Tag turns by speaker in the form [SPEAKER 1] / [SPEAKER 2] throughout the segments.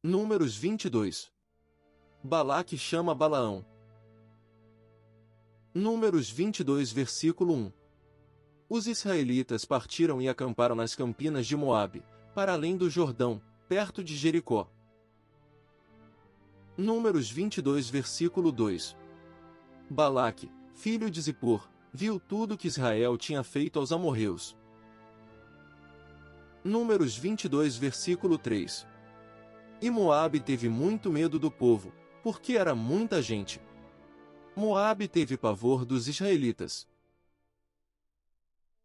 [SPEAKER 1] Números 22. Balaque chama Balaão. Números 22 versículo 1. Os israelitas partiram e acamparam nas campinas de Moabe, para além do Jordão, perto de Jericó. Números 22 versículo 2. Balaque, filho de Zippor, viu tudo que Israel tinha feito aos amorreus. Números 22 versículo 3. E Moabe teve muito medo do povo, porque era muita gente. Moabe teve pavor dos israelitas.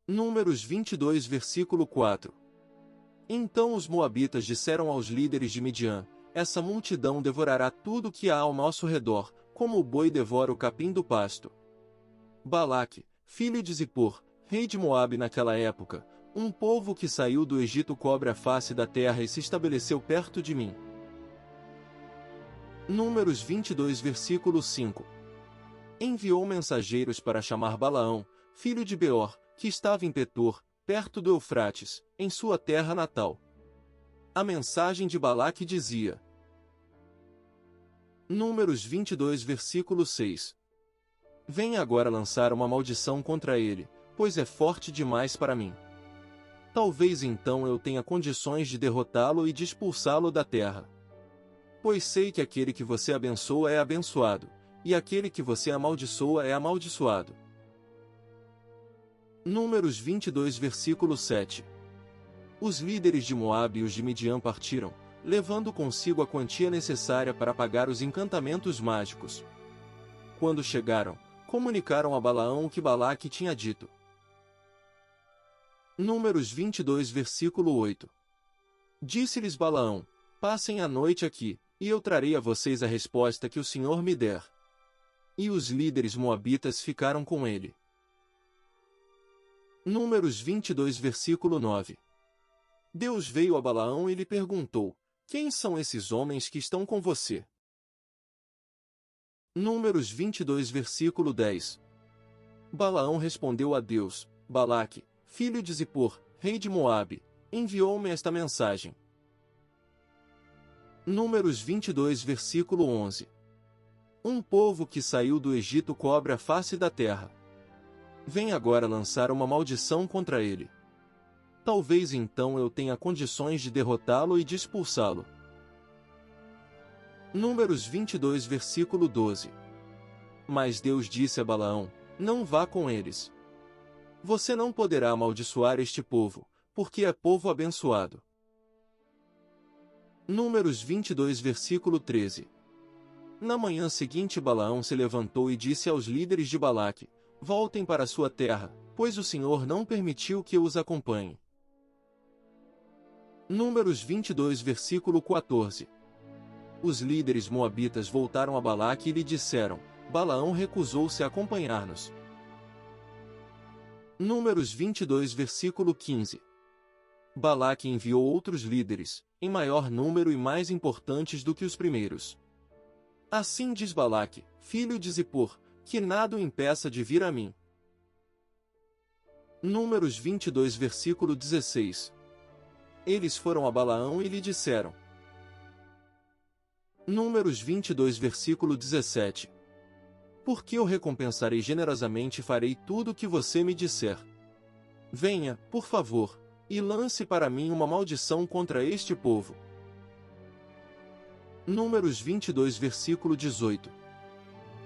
[SPEAKER 1] Números 22 versículo 4. Então os moabitas disseram aos líderes de Midian: essa multidão devorará tudo que há ao nosso redor, como o boi devora o capim do pasto. Balaque, filho de Zippor, rei de Moabe naquela época, um povo que saiu do Egito cobre a face da terra e se estabeleceu perto de mim. Números 22 versículo 5. Enviou mensageiros para chamar Balaão, filho de Beor, que estava em Petor, perto do Eufrates, em sua terra natal. A mensagem de Balaque dizia: Números 22 versículo 6. Venha agora lançar uma maldição contra ele, pois é forte demais para mim. Talvez então eu tenha condições de derrotá-lo e de expulsá-lo da terra. Pois sei que aquele que você abençoa é abençoado, e aquele que você amaldiçoa é amaldiçoado. Números 22 versículo 7. Os líderes de Moabe e os de Midian partiram, levando consigo a quantia necessária para pagar os encantamentos mágicos. Quando chegaram, comunicaram a Balaão o que Balaque tinha dito. Números 22 versículo 8. Disse-lhes Balaão: passem a noite aqui, e eu trarei a vocês a resposta que o Senhor me der. E os líderes moabitas ficaram com ele. Números 22 versículo 9. Deus veio a Balaão e lhe perguntou: quem são esses homens que estão com você? Números 22 versículo 10. Balaão respondeu a Deus: Balaque, filho de Zippor, rei de Moabe, enviou-me esta mensagem. Números 22 versículo 11. Um povo que saiu do Egito cobre a face da terra. Vem agora lançar uma maldição contra ele. Talvez então eu tenha condições de derrotá-lo e de expulsá-lo. Números 22 versículo 12. Mas Deus disse a Balaão: não vá com eles. Você não poderá amaldiçoar este povo, porque é povo abençoado. Números 22 versículo 13. Na manhã seguinte Balaão se levantou e disse aos líderes de Balaque: voltem para sua terra, pois o Senhor não permitiu que eu os acompanhe. Números 22 versículo 14. Os líderes moabitas voltaram a Balaque e lhe disseram: Balaão recusou-se a acompanhar-nos. Números 22 versículo 15. Balaque enviou outros líderes, em maior número e mais importantes do que os primeiros. Assim diz Balaque, filho de Zippor, que nada o impeça de vir a mim. Números 22 versículo 16. Eles foram a Balaão e lhe disseram. Números 22 versículo 17. Porque eu recompensarei generosamente e farei tudo o que você me disser. Venha, por favor, e lance para mim uma maldição contra este povo. Números 22 versículo 18.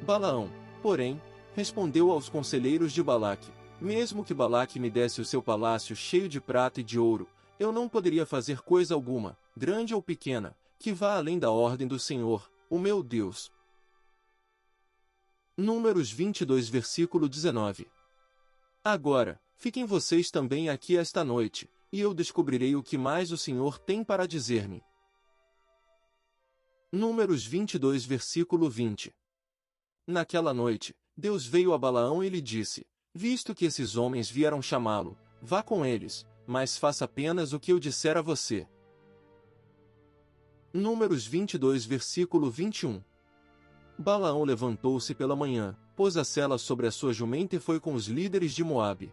[SPEAKER 1] Balaão, porém, respondeu aos conselheiros de Balaque: mesmo que Balaque me desse o seu palácio cheio de prata e de ouro, eu não poderia fazer coisa alguma, grande ou pequena, que vá além da ordem do Senhor, o meu Deus. Números 22 versículo 19. Agora, fiquem vocês também aqui esta noite, e eu descobrirei o que mais o Senhor tem para dizer-me. Números 22 versículo 20. Naquela noite, Deus veio a Balaão e lhe disse: visto que esses homens vieram chamá-lo, vá com eles, mas faça apenas o que eu disser a você. Números 22 versículo 21. Balaão levantou-se pela manhã, pôs a sela sobre a sua jumenta e foi com os líderes de Moabe.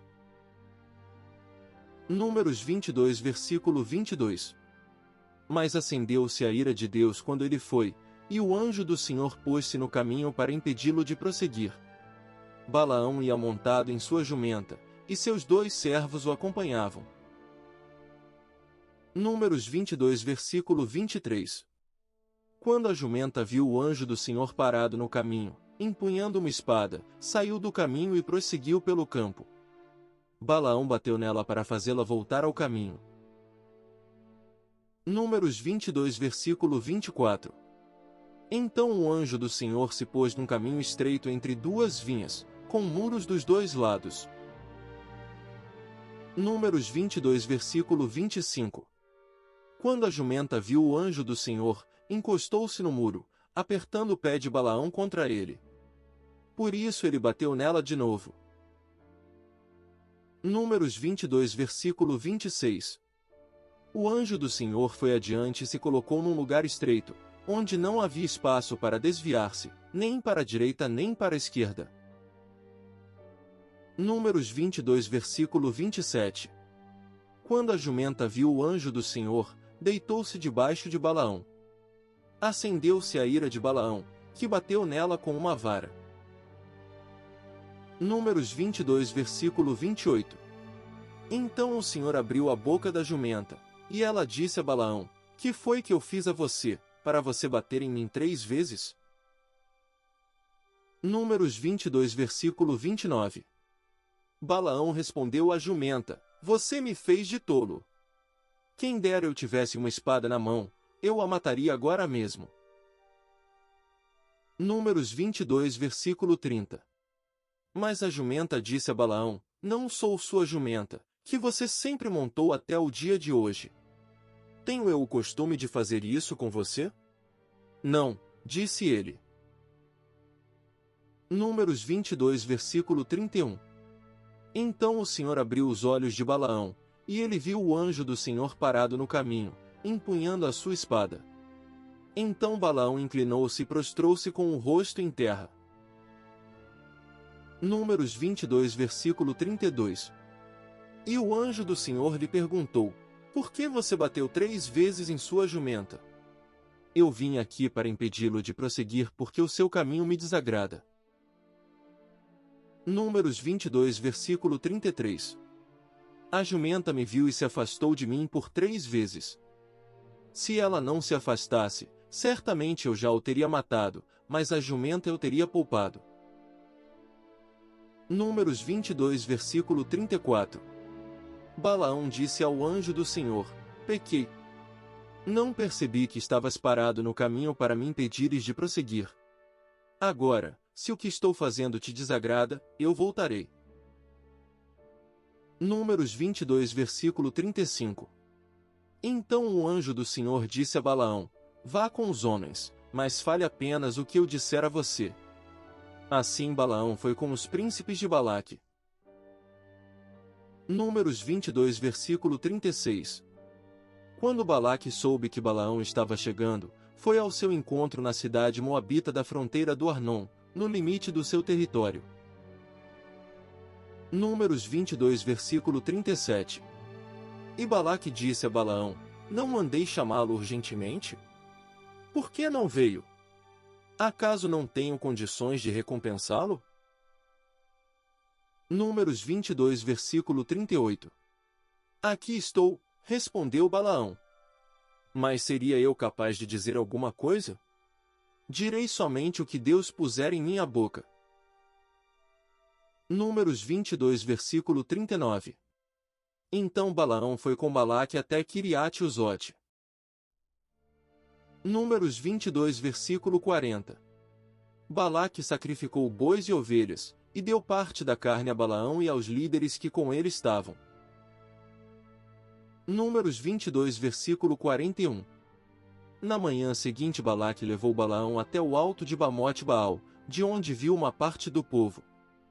[SPEAKER 1] Números 22 versículo 22. Mas acendeu-se a ira de Deus quando ele foi, e o anjo do Senhor pôs-se no caminho para impedi-lo de prosseguir. Balaão ia montado em sua jumenta, e seus 2 servos o acompanhavam. Números 22 versículo 23. Quando a jumenta viu o anjo do Senhor parado no caminho, empunhando uma espada, saiu do caminho e prosseguiu pelo campo. Balaão bateu nela para fazê-la voltar ao caminho. Números 22 versículo 24. Então o anjo do Senhor se pôs num caminho estreito entre 2 vinhas, com muros dos 2 lados. Números 22 versículo 25. Quando a jumenta viu o anjo do Senhor, encostou-se no muro, apertando o pé de Balaão contra ele. Por isso ele bateu nela de novo. Números 22 versículo 26. O anjo do Senhor foi adiante e se colocou num lugar estreito, onde não havia espaço para desviar-se, nem para a direita nem para a esquerda. Números 22 versículo 27. Quando a jumenta viu o anjo do Senhor, deitou-se debaixo de Balaão. Acendeu-se a ira de Balaão, que bateu nela com uma vara. Números 22 versículo 28. Então o Senhor abriu a boca da jumenta, e ela disse a Balaão: Que foi que eu fiz a você, para você bater em mim 3 vezes? Números 22 versículo 29. Balaão respondeu à jumenta: Você me fez de tolo. Quem dera eu tivesse uma espada na mão, eu a mataria agora mesmo. Números 22 versículo 30. Mas a jumenta disse a Balaão: Não sou sua jumenta, que você sempre montou até o dia de hoje. Tenho eu o costume de fazer isso com você? Não, disse ele. Números 22 versículo 31. Então o Senhor abriu os olhos de Balaão, e ele viu o anjo do Senhor parado no caminho, empunhando a sua espada. Então Balaão inclinou-se e prostrou-se com o rosto em terra. Números 22 versículo 32. E o anjo do Senhor lhe perguntou: Por que você bateu 3 vezes em sua jumenta? Eu vim aqui para impedi-lo de prosseguir porque o seu caminho me desagrada. Números 22 versículo 33. A jumenta me viu e se afastou de mim por 3 vezes. Se ela não se afastasse, certamente eu já o teria matado, mas a jumenta eu teria poupado. Números 22 versículo 34. Balaão disse ao anjo do Senhor: Pequei. Não percebi que estavas parado no caminho para me impedires de prosseguir. Agora, se o que estou fazendo te desagrada, eu voltarei. Números 22 versículo 35. Então o anjo do Senhor disse a Balaão: Vá com os homens, mas fale apenas o que eu disser a você. Assim Balaão foi com os príncipes de Balaque. Números 22 versículo 36. Quando Balaque soube que Balaão estava chegando, foi ao seu encontro na cidade moabita da fronteira do Arnon, no limite do seu território. Números 22 versículo 37. E Balaque disse a Balaão: Não mandei chamá-lo urgentemente? Por que não veio? Acaso não tenho condições de recompensá-lo? Números 22 versículo 38. Aqui estou, respondeu Balaão. Mas seria eu capaz de dizer alguma coisa? Direi somente o que Deus puser em minha boca. Números 22 versículo 39. Então Balaão foi com Balaque até Quiriate-Uzote. Números 22 versículo 40. Balaque sacrificou bois e ovelhas, e deu parte da carne a Balaão e aos líderes que com ele estavam. Números 22 versículo 41. Na manhã seguinte Balaque levou Balaão até o alto de Bamote Baal, de onde viu uma parte do povo,